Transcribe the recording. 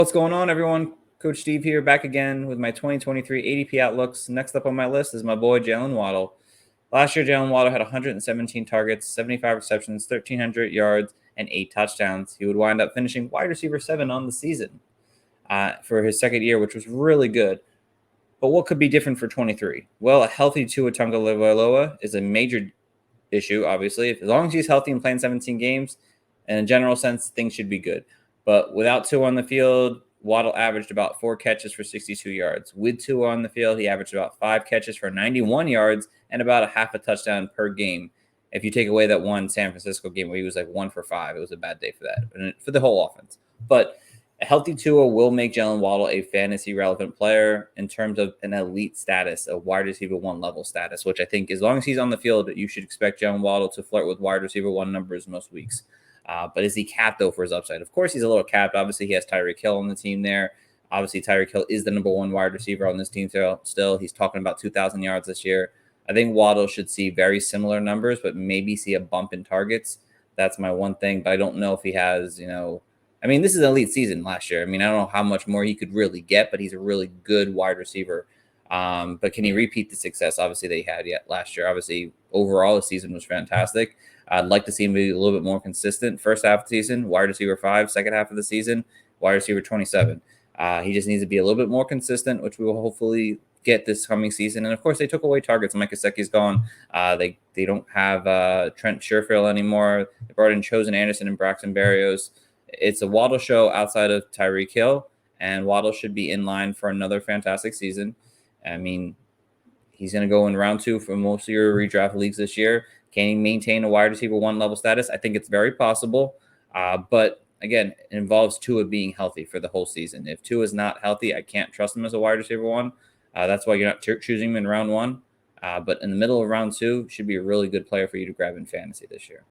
What's going on, everyone? Coach Steve here, back again with my 2023 ADP outlooks. Next up on my list is my boy Jaylen Waddle. Last year, Jaylen Waddle had 117 targets, 75 receptions, 1,300 yards, and 8 touchdowns. He would wind up finishing wide receiver 7 on the season for his second year, which was really good. But what could be different for 23? Well, a healthy Tua Tagovailoa is a major issue, obviously. As long as he's healthy and playing 17 games, in a general sense, things should be good. But without Tua on the field, Waddle averaged about 4 catches for 62 yards. With Tua on the field, he averaged about 5 catches for 91 yards and about a half a touchdown per game. If you take away that one San Francisco game where he was like 1 for 5, it was a bad day for that, and for the whole offense. But a healthy Tua will make Jaylen Waddle a fantasy relevant player in terms of an elite status, a wide receiver 1 level status, which I think as long as he's on the field, you should expect Jaylen Waddle to flirt with wide receiver 1 numbers most weeks. But is he capped, though, for his upside? Of course, he's a little capped. Obviously, he has Tyreek Hill on the team there. Obviously, Tyreek Hill is the number 1 wide receiver on this team still. He's talking about 2,000 yards this year. I think Waddle should see very similar numbers, but maybe see a bump in targets. That's my one thing. But I don't know if he has, this is an elite season last year. I don't know how much more he could really get, but he's a really good wide receiver. But can he repeat the success, obviously, that he had last year? Obviously, overall, the season was fantastic. I'd like to see him be a little bit more consistent. First half of the season, wide receiver 5. Second half of the season, wide receiver 27. He just needs to be a little bit more consistent, which we will hopefully get this coming season. And, of course, they took away targets. Mike Gesicki's gone. They don't have Trent Sherfield anymore. They brought in Chosen Anderson and Braxton Berrios. It's a Waddle show outside of Tyreek Hill, and Waddle should be in line for another fantastic season. He's going to go in round 2 for most of your redraft leagues this year. Can he maintain a wide receiver 1 level status? I think it's very possible. But again, it involves Tua being healthy for the whole season. If Tua is not healthy, I can't trust him as a wide receiver 1. That's why you're not choosing him in round 1. But in the middle of round 2, should be a really good player for you to grab in fantasy this year.